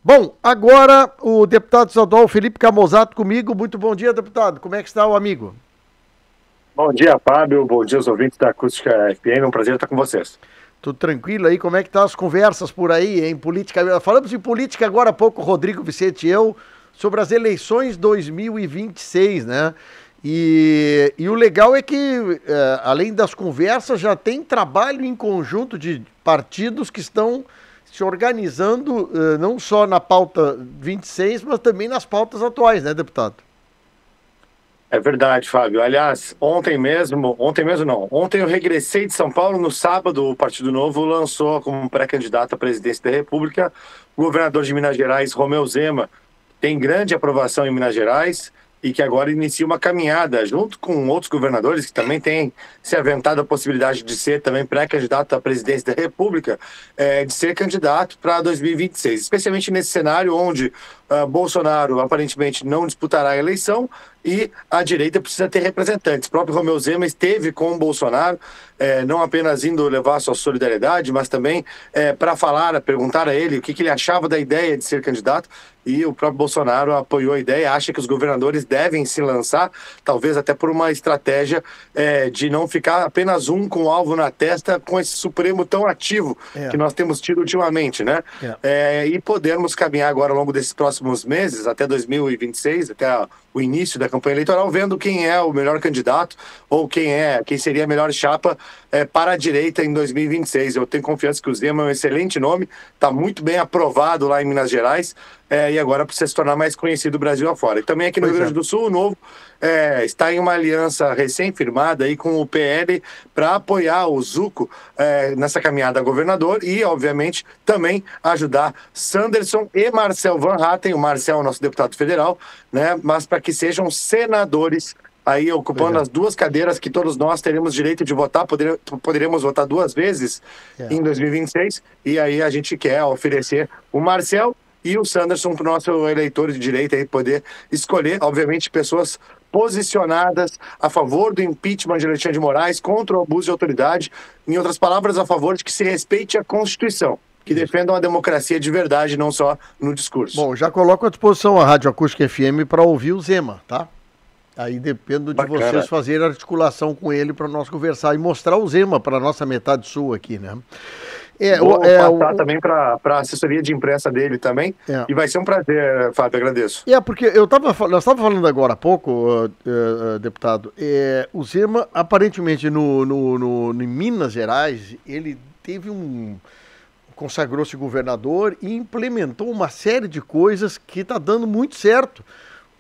Bom, agora o deputado estadual Felipe Camozato comigo. Muito bom dia, deputado. Como é que está o amigo? Bom dia, Fábio. Bom dia aos ouvintes da Acústica FM. É um prazer estar com vocês. Tudo tranquilo aí? Como é que tá as conversas por aí, em política? Falamos em política agora há pouco, Rodrigo Vicente e eu, sobre as eleições 2026, né? E o legal é que, além das conversas, já tem trabalho em conjunto de partidos que estão se organizando, não só na pauta 26, mas também nas pautas atuais, né, deputado? É verdade, Fábio. Aliás, ontem eu regressei de São Paulo. No sábado, o Partido Novo lançou como pré-candidato à presidência da República o governador de Minas Gerais, Romeu Zema. Tem grande aprovação em Minas Gerais e que agora inicia uma caminhada junto com outros governadores que também têm se aventado a possibilidade de ser também pré-candidato à presidência da República, de ser candidato para 2026, especialmente nesse cenário onde Bolsonaro aparentemente não disputará a eleição e a direita precisa ter representantes. O próprio Romeu Zema esteve com o Bolsonaro, não apenas indo levar sua solidariedade, mas também para falar, perguntar a ele o que ele achava da ideia de ser candidato, e o próprio Bolsonaro apoiou a ideia, acha que os governadores devem se lançar, talvez até por uma estratégia de não ficar apenas um com o alvo na testa, com esse Supremo tão ativo que nós temos tido ultimamente, né? E podermos caminhar agora ao longo desses próximos meses, até 2026, até o início da campanha eleitoral, vendo quem é o melhor candidato ou quem seria a melhor chapa para a direita em 2026. Eu tenho confiança que o Zema é um excelente nome, está muito bem aprovado lá em Minas Gerais, e agora precisa se tornar mais conhecido do Brasil afora. E também aqui no Rio Grande do Sul, o Novo está em uma aliança recém-firmada aí com o PL para apoiar o Zuco nessa caminhada a governador e, obviamente, também ajudar Sanderson e Marcel Van Hatten. O Marcel é o nosso deputado federal, né? Mas para que sejam senadores aí ocupando as duas cadeiras que todos nós teremos direito de votar, poderemos votar duas vezes em 2026, e aí a gente quer oferecer o Marcel e o Sanderson para o nosso eleitor de direita aí poder escolher, obviamente, pessoas posicionadas a favor do impeachment de Alexandre de Moraes, contra o abuso de autoridade, em outras palavras, a favor de que se respeite a Constituição, que defendam a democracia de verdade, não só no discurso. Bom, já coloco à disposição a Rádio Acústica FM para ouvir o Zema, tá? Aí dependo de vocês fazerem articulação com ele para nós conversar e mostrar o Zema para a nossa metade sul aqui, né? Vou passar também para a assessoria de imprensa dele também, e vai ser um prazer, Fábio, agradeço. Porque nós estávamos falando agora há pouco, deputado, o Zema, aparentemente, em Minas Gerais, ele teve consagrou-se governador e implementou uma série de coisas que está dando muito certo.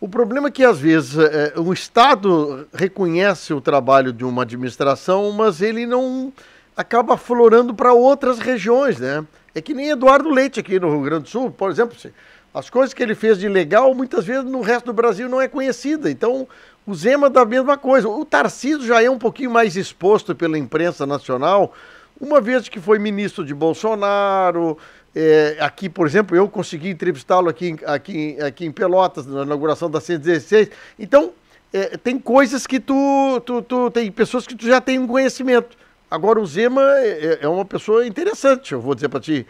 O problema é que, às vezes, o Estado reconhece o trabalho de uma administração, mas ele não acaba aflorando para outras regiões, né? É que nem Eduardo Leite aqui no Rio Grande do Sul, por exemplo, as coisas que ele fez de legal, muitas vezes no resto do Brasil não é conhecida. Então, o Zema da mesma coisa. O Tarcísio já é um pouquinho mais exposto pela imprensa nacional, uma vez que foi ministro de Bolsonaro. Aqui, por exemplo, eu consegui entrevistá-lo aqui em Pelotas, na inauguração da 116. Então, tem coisas que tem pessoas que tu já tem um conhecimento. Agora, o Zema é uma pessoa interessante, eu vou dizer para ti.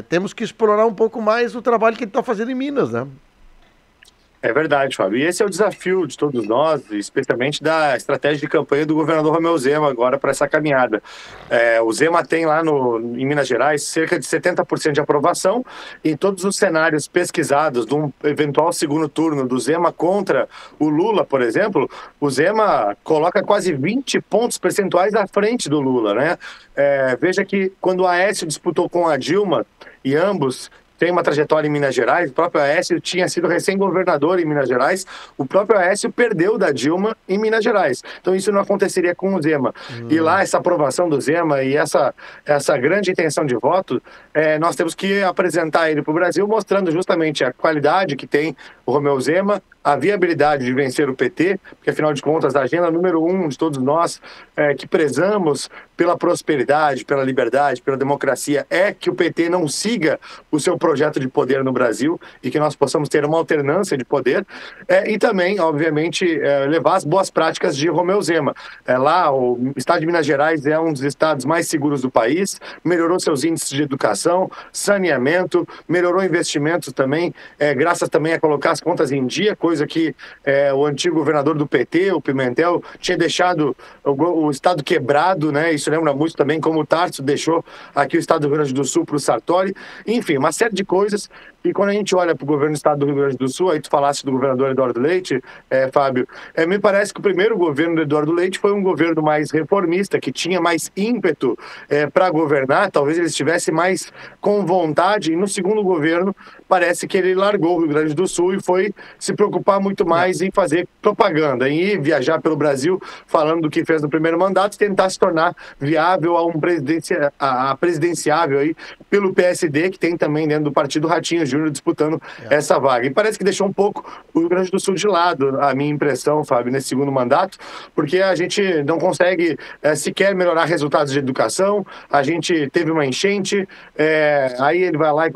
Temos que explorar um pouco mais o trabalho que ele está fazendo em Minas, né? É verdade, Fábio. E esse é o desafio de todos nós, especialmente da estratégia de campanha do governador Romeu Zema agora para essa caminhada. O Zema tem lá em Minas Gerais cerca de 70% de aprovação. Em todos os cenários pesquisados de um eventual segundo turno do Zema contra o Lula, por exemplo, o Zema coloca quase 20 pontos percentuais à frente do Lula, né? Veja que quando o Aécio disputou com a Dilma, e ambos tem uma trajetória em Minas Gerais, o próprio Aécio tinha sido recém-governador em Minas Gerais, o próprio Aécio perdeu da Dilma em Minas Gerais. Então isso não aconteceria com o Zema. E lá, essa aprovação do Zema e essa grande intenção de voto, nós temos que apresentar ele para o Brasil, mostrando justamente a qualidade que tem o Romeu Zema, a viabilidade de vencer o PT, porque afinal de contas a agenda número 1 de todos nós que prezamos pela prosperidade, pela liberdade, pela democracia, é que o PT não siga o seu projeto de poder no Brasil e que nós possamos ter uma alternância de poder, e também, obviamente, levar as boas práticas de Romeu Zema. Lá, o estado de Minas Gerais é um dos estados mais seguros do país, melhorou seus índices de educação, saneamento, melhorou investimentos também, graças também a colocar as contas em dia, coisa que o antigo governador do PT, o Pimentel, tinha deixado o estado quebrado, né? Isso lembra muito também como o Tarso deixou aqui o estado do Rio Grande do Sul para o Sartori. Enfim, uma série de coisas. E quando a gente olha para o governo do estado do Rio Grande do Sul, aí tu falasse do governador Eduardo Leite, Fábio, me parece que o primeiro governo do Eduardo Leite foi um governo mais reformista, que tinha mais ímpeto para governar, talvez ele estivesse mais com vontade, e no segundo governo parece que ele largou o Rio Grande do Sul e foi se preocupar muito mais em fazer propaganda, em ir viajar pelo Brasil falando do que fez no primeiro mandato e tentar se tornar viável a presidenciável aí pelo PSD, que tem também dentro do partido Ratinho Júnior disputando essa vaga. E parece que deixou um pouco o Rio Grande do Sul de lado, a minha impressão, Fábio, nesse segundo mandato, porque a gente não consegue sequer melhorar resultados de educação, a gente teve uma enchente, aí ele vai lá e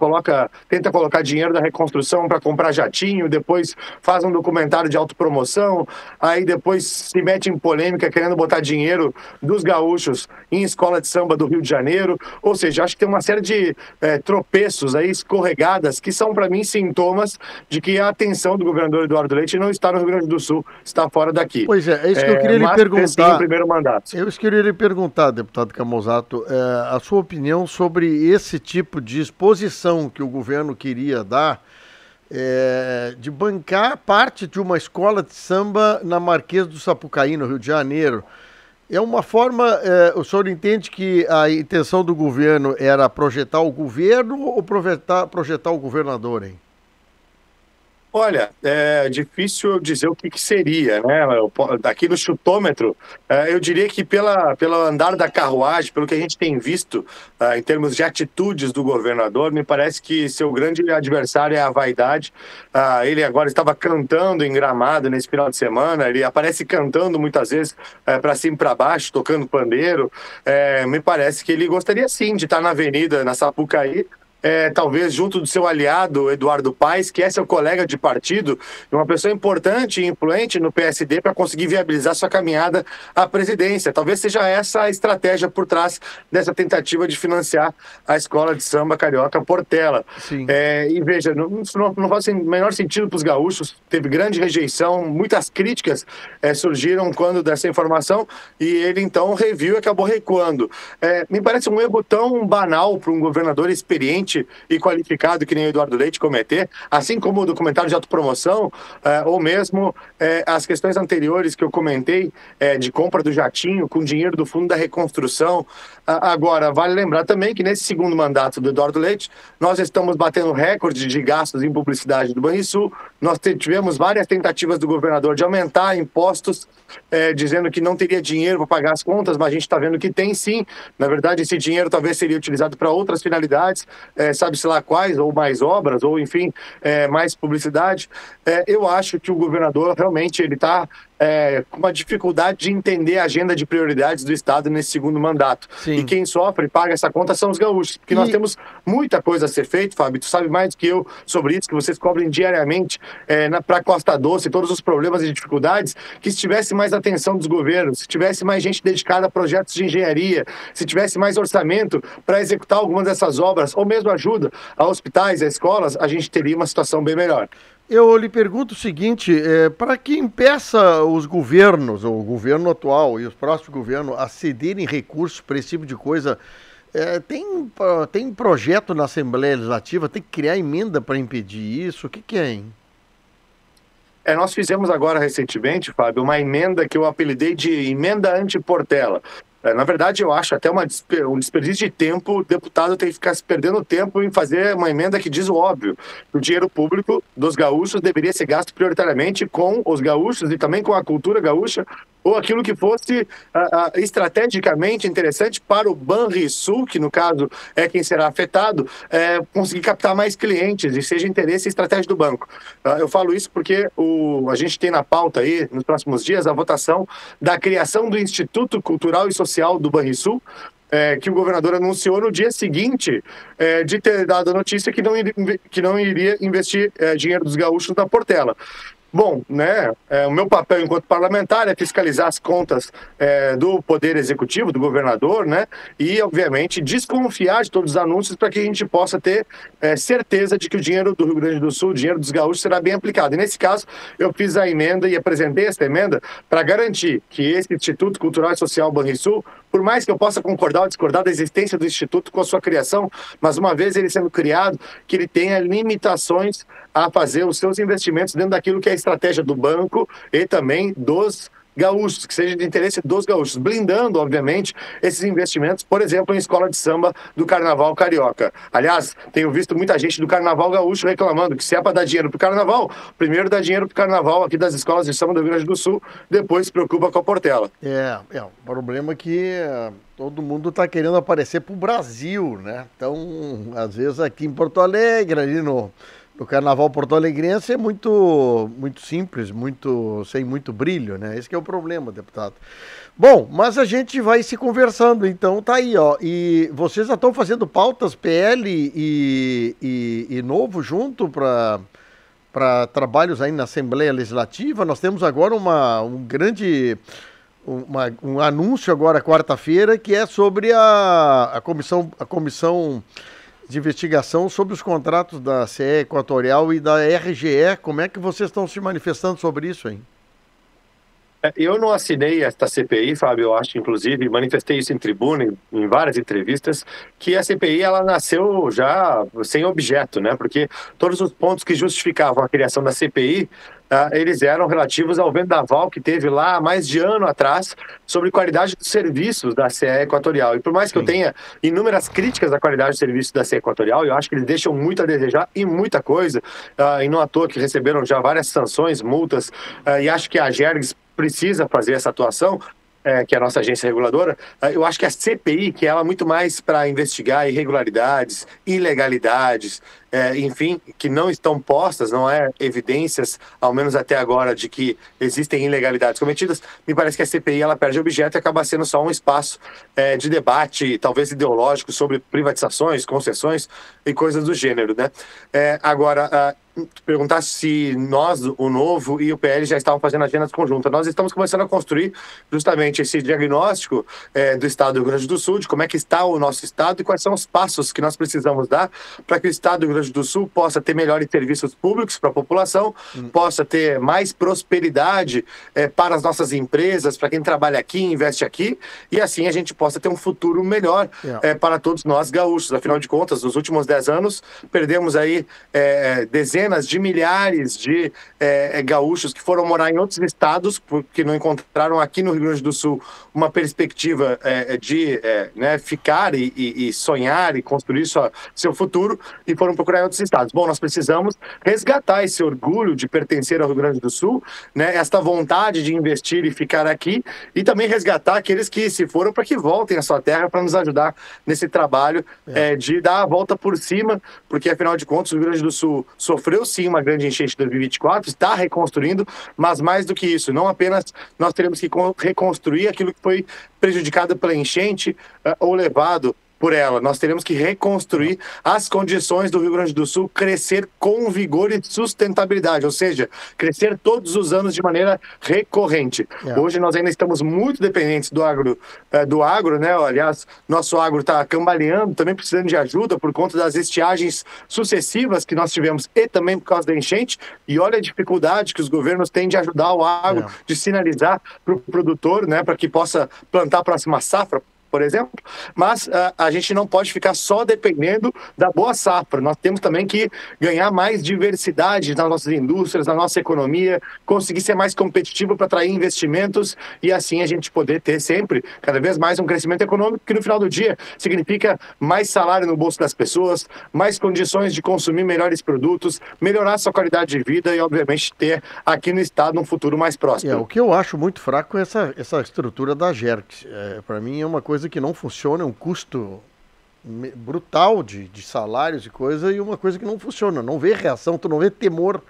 tenta colocar dinheiro da reconstrução para comprar jatinho, depois faz um documentário de autopromoção, aí depois se mete em polêmica querendo botar dinheiro dos gaúchos em escola de samba do Rio de Janeiro, ou seja, acho que tem uma série de tropeços aí, escorregadas, que são para mim sintomas de que a atenção do governador Eduardo Leite não está no Rio Grande do Sul, está fora daqui. Pois é isso que eu queria lhe perguntar. O primeiro mandato. Eu queria lhe perguntar, deputado Camozzato, a sua opinião sobre esse tipo de exposição que o governo queria dar, de bancar parte de uma escola de samba na Marquês do Sapucaí, no Rio de Janeiro. É uma forma, o senhor entende que a intenção do governo era projetar o governo ou projetar o governador, hein? Olha, é difícil dizer o que seria, né? Aqui no chutômetro, eu diria que pelo andar da carruagem, pelo que a gente tem visto em termos de atitudes do governador, me parece que seu grande adversário é a vaidade. Ele agora estava cantando em Gramado nesse final de semana, ele aparece cantando muitas vezes para cima e para baixo, tocando pandeiro. Me parece que ele gostaria sim de estar na avenida, na Sapucaí, talvez junto do seu aliado Eduardo Paes, que é seu colega de partido, uma pessoa importante e influente no PSD para conseguir viabilizar sua caminhada à presidência. Talvez seja essa a estratégia por trás dessa tentativa de financiar a escola de samba carioca Portela. E veja, não faz o menor sentido para os gaúchos, teve grande rejeição, muitas críticas surgiram quando dessa informação, e ele então reviu e acabou recuando. Me parece um erro tão banal para um governador experiente e qualificado que nem o Eduardo Leite cometer, assim como o documentário de autopromoção, ou mesmo as questões anteriores que eu comentei, de compra do jatinho com dinheiro do Fundo da Reconstrução. Agora, vale lembrar também que nesse segundo mandato do Eduardo Leite, nós estamos batendo recorde de gastos em publicidade do Banrisul, nós tivemos várias tentativas do governador de aumentar impostos, dizendo que não teria dinheiro para pagar as contas, mas a gente está vendo que tem sim. Na verdade, esse dinheiro talvez seria utilizado para outras finalidades, sabe-se lá quais, ou mais obras, ou enfim, mais publicidade. Eu acho que o governador realmente ele está com uma dificuldade de entender a agenda de prioridades do Estado nesse segundo mandato. Sim. E quem sofre e paga essa conta são os gaúchos, porque nós temos muita coisa a ser feita, Fábio, tu sabe mais do que eu sobre isso, que vocês cobrem diariamente para Costa Doce, todos os problemas e dificuldades, que se tivesse mais atenção dos governos, se tivesse mais gente dedicada a projetos de engenharia, se tivesse mais orçamento para executar algumas dessas obras, ou mesmo ajuda a hospitais, a escolas, a gente teria uma situação bem melhor. Eu lhe pergunto o seguinte, para que impeça os governos, ou o governo atual e os próximos governos, a cederem recursos para esse tipo de coisa, tem projeto na Assembleia Legislativa, tem que criar emenda para impedir isso? O que é, hein? Nós fizemos agora recentemente, Fábio, uma emenda que eu apelidei de emenda anti-Portela. Na verdade, eu acho até um desperdício de tempo, o deputado tem que ficar se perdendo tempo em fazer uma emenda que diz o óbvio. O dinheiro público dos gaúchos deveria ser gasto prioritariamente com os gaúchos e também com a cultura gaúcha, ou aquilo que fosse estrategicamente interessante para o Banrisul, que no caso é quem será afetado, conseguir captar mais clientes e seja interesse e estratégia do banco. Eu falo isso porque a gente tem na pauta aí, nos próximos dias, a votação da criação do Instituto Cultural e Social do Banrisul, que o governador anunciou no dia seguinte de ter dado a notícia que não iria investir dinheiro dos gaúchos na Portela. Bom, né, o meu papel enquanto parlamentar é fiscalizar as contas do Poder Executivo, do governador, né, e, obviamente, desconfiar de todos os anúncios para que a gente possa ter certeza de que o dinheiro do Rio Grande do Sul, o dinheiro dos gaúchos, será bem aplicado. E, nesse caso, eu fiz a emenda e apresentei essa emenda para garantir que esse Instituto Cultural e Social Banrisul, por mais que eu possa concordar ou discordar da existência do Instituto com a sua criação, mas uma vez ele sendo criado, que ele tenha limitações a fazer os seus investimentos dentro daquilo que é a estratégia do banco e também dos gaúchos, que seja de interesse dos gaúchos, blindando, obviamente, esses investimentos, por exemplo, em escola de samba do Carnaval Carioca. Aliás, tenho visto muita gente do Carnaval Gaúcho reclamando que se é para dar dinheiro para o Carnaval, primeiro dá dinheiro para o Carnaval aqui das escolas de samba do Rio Grande do Sul, depois se preocupa com a Portela. O problema é que todo mundo está querendo aparecer para o Brasil, né? Então, às vezes aqui em Porto Alegre, ali no Carnaval porto-alegrense é muito simples, sem muito brilho, né? Esse que é o problema, deputado. Bom, mas a gente vai se conversando, então tá aí, ó. E vocês já estão fazendo pautas PL e Novo junto para trabalhos aí na Assembleia Legislativa. Nós temos agora um anúncio agora quarta-feira que é sobre a comissão de investigação sobre os contratos da CE Equatorial e da RGE. Como é que vocês estão se manifestando sobre isso, hein? Eu não assinei esta CPI, Fábio, eu acho, inclusive, manifestei isso em tribuna, em várias entrevistas, que a CPI ela nasceu já sem objeto, né? Porque todos os pontos que justificavam a criação da CPI, eles eram relativos ao vendaval que teve lá há mais de ano atrás sobre qualidade dos serviços da CE Equatorial. E por mais que eu tenha inúmeras críticas à qualidade de serviços da CE Equatorial, eu acho que eles deixam muito a desejar e muita coisa, e não à toa que receberam já várias sanções, multas, e acho que a Gergs precisa fazer essa atuação, que é a nossa agência reguladora. Eu acho que a CPI, que ela é muito mais para investigar irregularidades, ilegalidades, enfim, que não estão postas, não é evidências, ao menos até agora, de que existem ilegalidades cometidas, me parece que a CPI ela perde objeto e acaba sendo só um espaço de debate, talvez ideológico, sobre privatizações, concessões e coisas do gênero, né? Agora, perguntar se nós, o Novo e o PL já estavam fazendo agendas conjuntas. Nós estamos começando a construir justamente esse diagnóstico do Estado do Rio Grande do Sul, de como é que está o nosso Estado e quais são os passos que nós precisamos dar para que o Estado do Rio Grande do Sul possa ter melhores serviços públicos para a população, possa ter mais prosperidade para as nossas empresas, para quem trabalha aqui, investe aqui, e assim a gente possa ter um futuro melhor para todos nós gaúchos. Afinal de contas, nos últimos 10 anos, perdemos aí dezenas de milhares de gaúchos que foram morar em outros estados porque não encontraram aqui no Rio Grande do Sul uma perspectiva de ficar e sonhar e construir seu futuro e foram procurar em outros estados. Bom, nós precisamos resgatar esse orgulho de pertencer ao Rio Grande do Sul, né, esta vontade de investir e ficar aqui e também resgatar aqueles que se foram para que voltem à sua terra para nos ajudar nesse trabalho de dar a volta por cima, porque afinal de contas o Rio Grande do Sul sofreu sim uma grande enchente de 2024, está reconstruindo, mas mais do que isso, não apenas nós teremos que reconstruir aquilo que foi prejudicado pela enchente ou levado por ela. Nós teremos que reconstruir as condições do Rio Grande do Sul crescer com vigor e sustentabilidade, ou seja, crescer todos os anos de maneira recorrente. Hoje nós ainda estamos muito dependentes do agro, né? Aliás, nosso agro está cambaleando, também precisando de ajuda por conta das estiagens sucessivas que nós tivemos e também por causa da enchente. E olha a dificuldade que os governos têm de ajudar o agro, de sinalizar para o produtor, né, para que possa plantar a próxima safra, por exemplo, mas a gente não pode ficar só dependendo da boa safra. Nós temos também que ganhar mais diversidade nas nossas indústrias, na nossa economia, conseguir ser mais competitivo para atrair investimentos e assim a gente poder ter sempre, cada vez mais, um crescimento econômico que no final do dia significa mais salário no bolso das pessoas, mais condições de consumir melhores produtos, melhorar sua qualidade de vida e, obviamente, ter aqui no estado um futuro mais próspero. O que eu acho muito fraco é essa estrutura da Jerx. Para mim é uma coisa que não funciona, é um custo brutal de salários e coisa, e uma coisa que não funciona. Não vê reação, tu não vê temor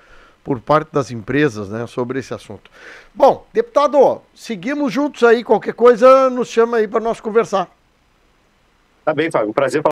por parte das empresas, né, sobre esse assunto. Bom, deputado, seguimos juntos aí, qualquer coisa nos chama aí para nós conversar. Tá bem, Fábio, prazer falar.